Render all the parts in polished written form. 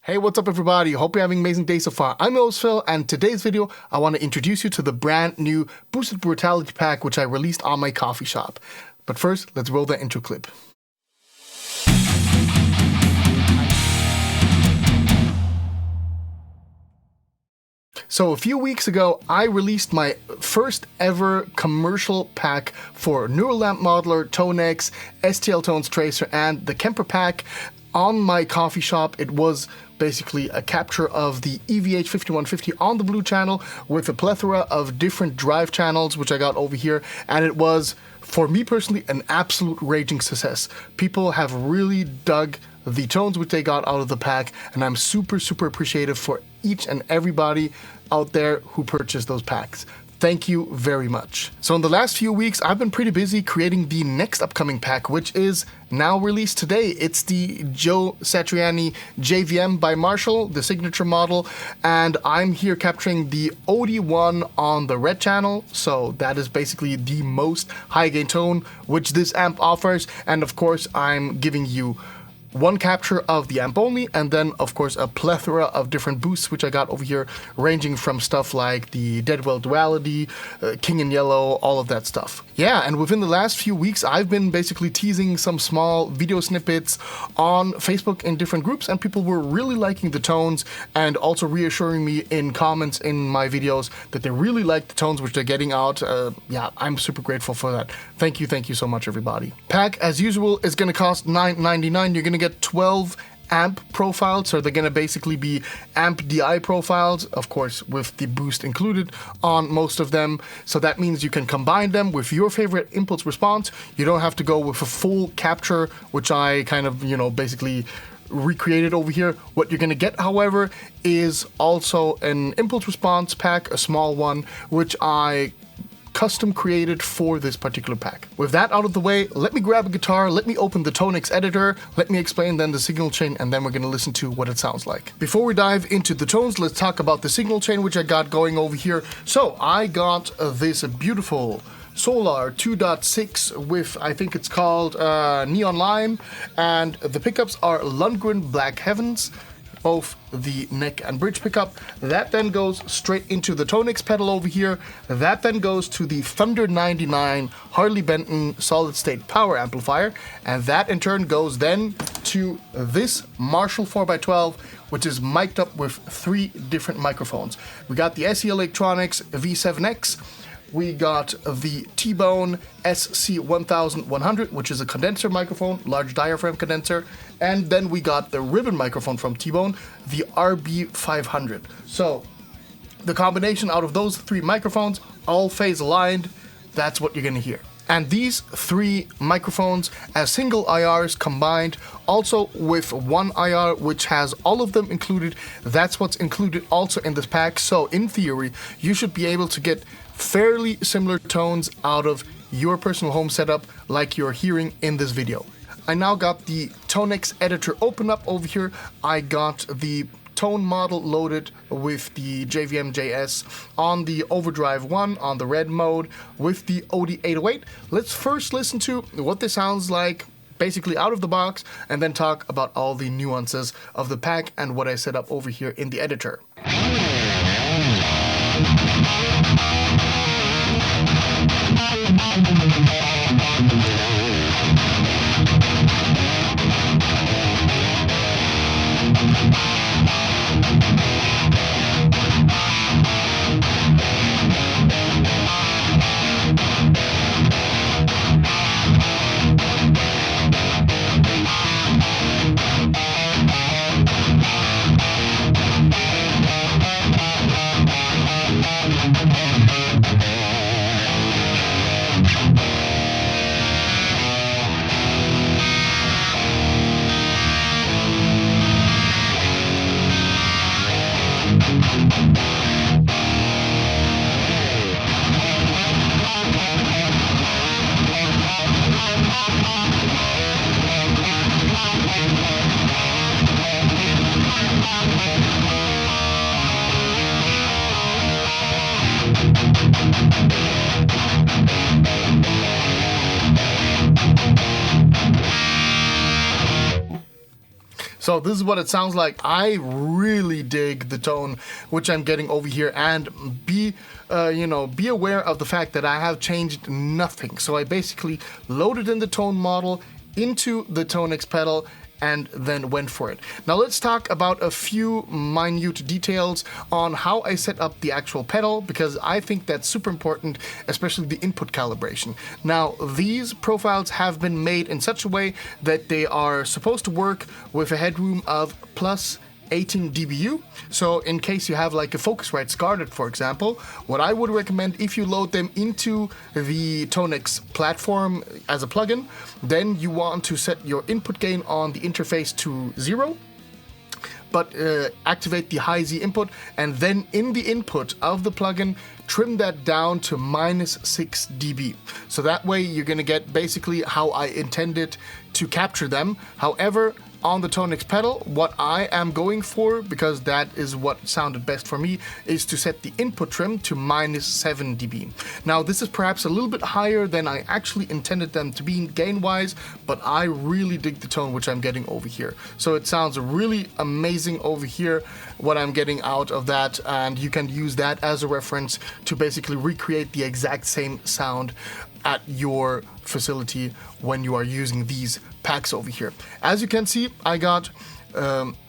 Hey, what's up everybody? Hope you're having an amazing day so far. I'm your host Phil, and today's video, I want to introduce you to the brand new Boosted Brutality pack, which I released on my coffee shop. But first, let's roll the intro clip. So a few weeks ago, I released my first ever commercial pack for Neural Lamp Modeler, ToneX, STL Tones Tracer, and the Kemper pack. On my coffee shop, it was basically a capture of the EVH 5150 on the blue channel with a plethora of different drive channels, which I got over here, and it was, for me personally, an absolute raging success. People have really dug the tones which they got out of the pack, and I'm super appreciative for each and everybody out there who purchased those packs. Thank you very much. So in the last few weeks, I've been pretty busy creating the next upcoming pack, which is now released today. It's the Joe Satriani JVM by Marshall, the signature model, and I'm here capturing the OD1 on the red channel. So that is basically the most high gain tone which this amp offers, and of course I'm giving you one capture of the amp only, and then of course a plethora of different boosts which I got over here, ranging from stuff like the Deadwell Duality, King in Yellow, all of that stuff. Yeah, and within the last few weeks I've been basically teasing some small video snippets on Facebook in different groups, and people were really liking the tones and also reassuring me in comments in my videos that they really like the tones which they're getting out. Yeah, I'm super grateful for that. Thank you so much everybody. Pack, as usual, is gonna cost $9.99. You're gonna get 12 amp profiles, so they're gonna basically be amp DI profiles, of course with the boost included on most of them. So that means you can combine them with your favorite impulse response. You don't have to go with a full capture, which I kind of, basically recreated over here. What you're gonna get, however, is also an impulse response pack, a small one, which I custom created for this particular pack. With that out of the way, let me grab a guitar, let me open the ToneX editor, let me explain then the signal chain, and then we're gonna listen to what it sounds like. Before we dive into the tones, let's talk about the signal chain which I got going over here. So I got this beautiful Solar 2.6 with, I think it's called Neon Lime, and the pickups are Lundgren Black Heavens, both the neck and bridge pickup. That then goes straight into the ToneX pedal over here. That then goes to the Thunder 99 Harley Benton solid state power amplifier, and that in turn goes then to this Marshall 4x12, which is mic'd up with 3 different microphones. We got the SE Electronics V7X, we got the T-Bone SC1100, which is a condenser microphone, large diaphragm condenser, and then we got the ribbon microphone from T-Bone, the RB500. So the combination out of those 3 microphones, all phase aligned, that's what you're gonna hear. And these 3 microphones as single IRs combined, also with one IR which has all of them included, that's what's included also in this pack. So in theory, you should be able to get fairly similar tones out of your personal home setup like you're hearing in this video. I now got the ToneX editor open up over here. I got the tone model loaded with the JVM JS on the overdrive 1 on the red mode with the OD808. Let's first listen to what this sounds like basically out of the box, and then talk about all the nuances of the pack and what I set up over here in the editor. So this is what it sounds like. I really dig the tone which I'm getting over here, and be aware of the fact that I have changed nothing. So I basically loaded in the tone model into the ToneX pedal and then went for it. Now let's talk about a few minute details on how I set up the actual pedal, because I think that's super important, especially the input calibration. Now these profiles have been made in such a way that they are supposed to work with a headroom of plus 18 dBu. So in case you have like a Focusrite Scarlett, for example, what I would recommend, if you load them into the ToneX platform as a plugin, then you want to set your input gain on the interface to 0, but activate the high Z input, and then in the input of the plugin, trim that down to minus 6 dB. So that way you're gonna get basically how I intended to capture them. However, on the ToneX pedal, what I am going for, because that is what sounded best for me, is to set the input trim to minus 7 dB. Now this is perhaps a little bit higher than I actually intended them to be gain-wise, but I really dig the tone which I'm getting over here. So it sounds really amazing over here, what I'm getting out of that, and you can use that as a reference to basically recreate the exact same sound at your facility when you are using these packs over here. As you can see, I got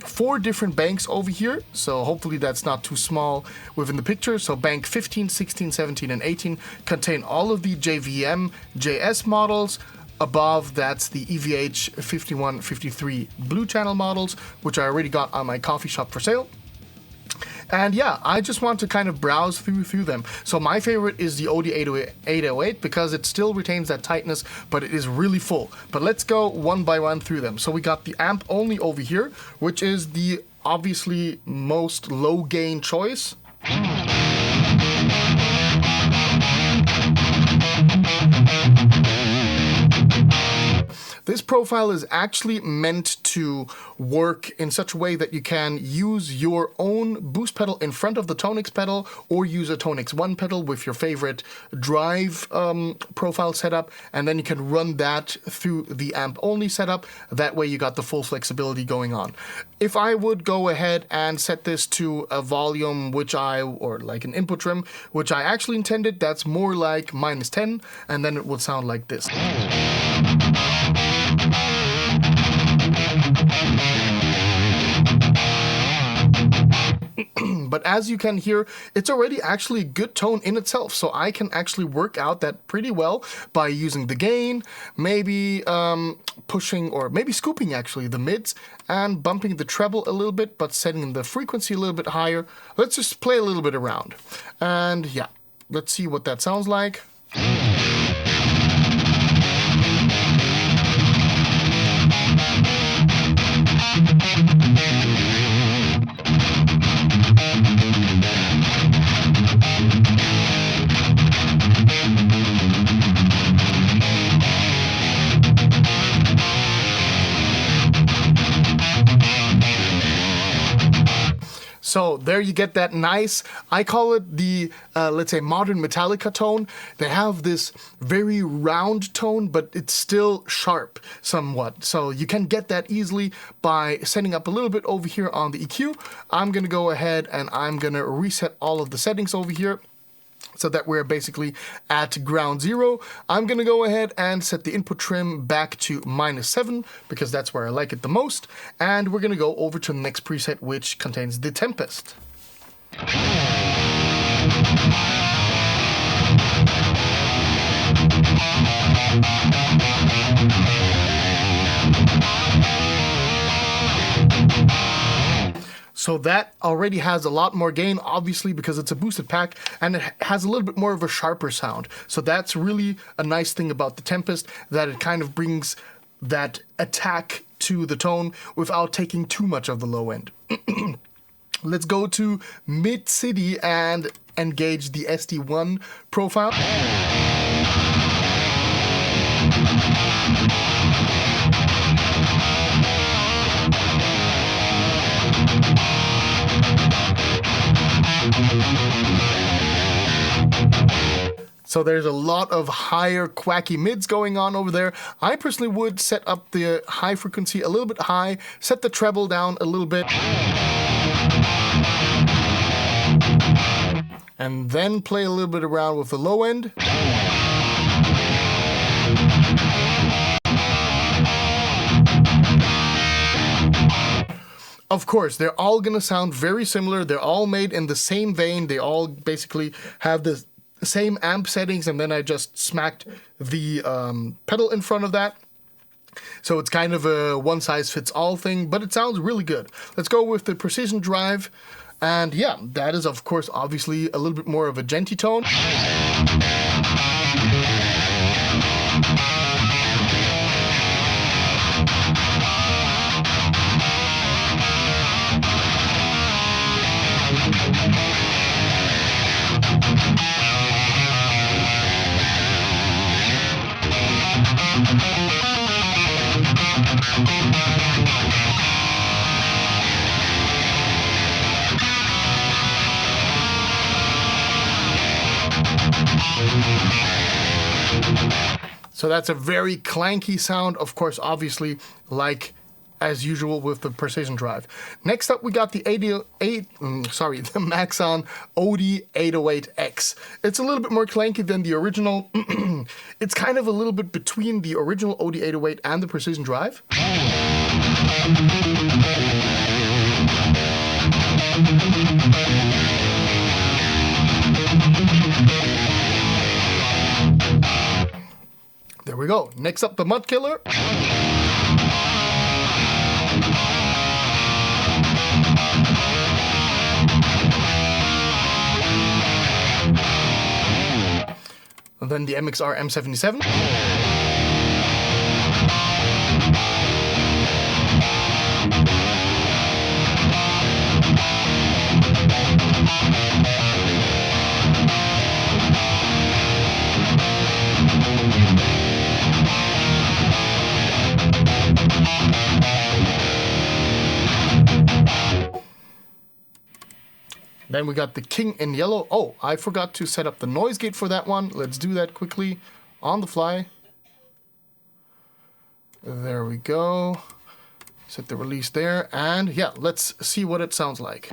4 different banks over here, so hopefully that's not too small within the picture. So bank 15, 16, 17, and 18 contain all of the JVM JS models. Above, that's the EVH 51, 53 blue channel models, which I already got on my coffee shop for sale. And yeah, I just want to kind of browse through them. So my favorite is the OD808 because it still retains that tightness, but it is really full. But let's go one by one through them. So we got the amp only over here, which is the obviously most low gain choice. This profile is actually meant to work in such a way that you can use your own boost pedal in front of the ToneX pedal, or use a ToneX 1 pedal with your favorite drive profile setup, and then you can run that through the amp only setup. That way you got the full flexibility going on. If I would go ahead and set this to a volume or like an input trim, which I actually intended, that's more like minus 10, and then it would sound like this. But as you can hear, it's already actually a good tone in itself, so I can actually work out that pretty well by using the gain, maybe pushing or maybe scooping actually the mids, and bumping the treble a little bit, but setting the frequency a little bit higher. Let's just play a little bit around. And yeah, let's see what that sounds like. So there you get that nice, I call it the, let's say, modern Metallica tone. They have this very round tone, but it's still sharp somewhat. So you can get that easily by setting up a little bit over here on the EQ. I'm going to go ahead and I'm going to reset all of the settings over here, so that we're basically at ground zero. I'm gonna go ahead and set the input trim back to minus 7 because that's where I like it the most. And we're gonna go over to the next preset, which contains the Tempest. So that already has a lot more gain, obviously, because it's a boosted pack, and it has a little bit more of a sharper sound. So that's really a nice thing about the Tempest, that it kind of brings that attack to the tone without taking too much of the low end. Let's go to Mid-City and engage the SD1 profile. So there's a lot of higher quacky mids going on over there. I personally would set up the high frequency a little bit high, set the treble down a little bit, and then play a little bit around with the low end. Of course, they're all going to sound very similar. They're all made in the same vein. They all basically have the same amp settings, and then I just smacked the pedal in front of that. So it's kind of a one-size-fits-all thing, but it sounds really good. Let's go with the precision drive. And yeah, that is, of course, obviously a little bit more of a genty tone. So that's a very clanky sound, of course, obviously, like as usual with the precision drive. Next up, we got the the Maxon OD808X. It's a little bit more clanky than the original. It's kind of a little bit between the original OD808 and the precision drive. There we go. Next up, the Mud Killer. And then the MXR M77. Then we got the King in yellow. Oh, I forgot to set up the noise gate for that one. Let's do that quickly on the fly. There we go. Set the release there. And yeah, let's see what it sounds like.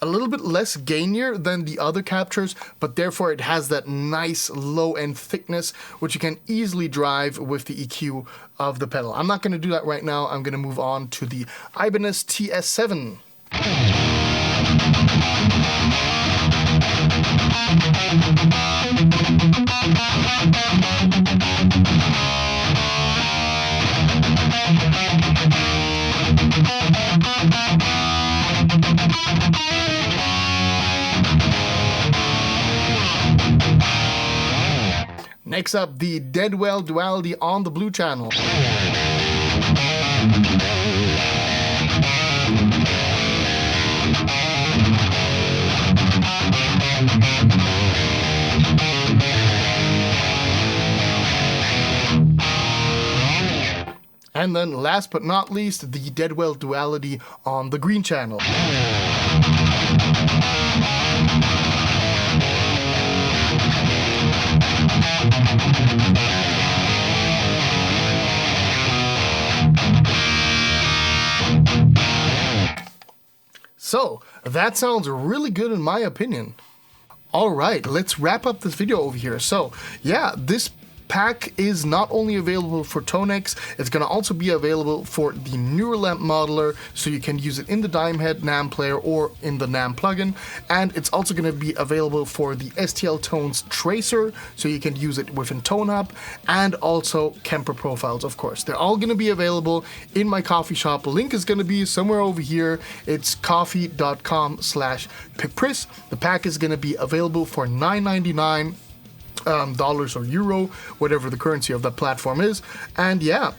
A little bit less gainier than the other captures, but therefore it has that nice low-end thickness, which you can easily drive with the EQ of the pedal. I'm not going to do that right now. I'm going to move on to the Ibanez TS7. Next up, the Deadwell Duality on the blue channel. And then last but not least, the Deadwell Duality on the green channel. So, that sounds really good in my opinion. Alright, let's wrap up this video over here. So, yeah, this pack is not only available for ToneX, it's going to also be available for the Neural Lamp Modeler, so you can use it in the Dimehead NAM player or in the NAM plugin, and it's also going to be available for the STL Tones Tracer, so you can use it within ToneHub, and also Kemper profiles, of course. They're all going to be available in my coffee shop. Link is going to be somewhere over here. It's coffee.com/Pipris. The pack is going to be available for $9.99. dollars or euro, whatever the currency of that platform is. And yeah,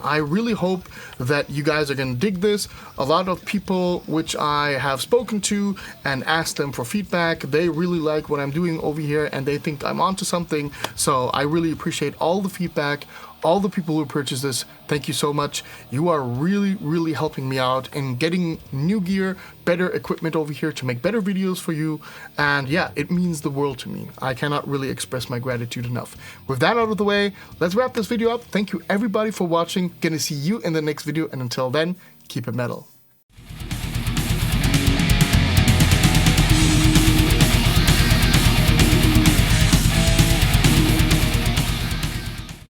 I really hope that you guys are going to dig this. A lot of people which I have spoken to and asked them for feedback, they really like what I'm doing over here and they think I'm onto something. So I really appreciate all the feedback. All the people who purchased this, thank you so much. You are really, really helping me out in getting new gear, better equipment over here to make better videos for you. And yeah, it means the world to me. I cannot really express my gratitude enough. With that out of the way, let's wrap this video up. Thank you everybody for watching. Gonna see you in the next video. And until then, keep it metal.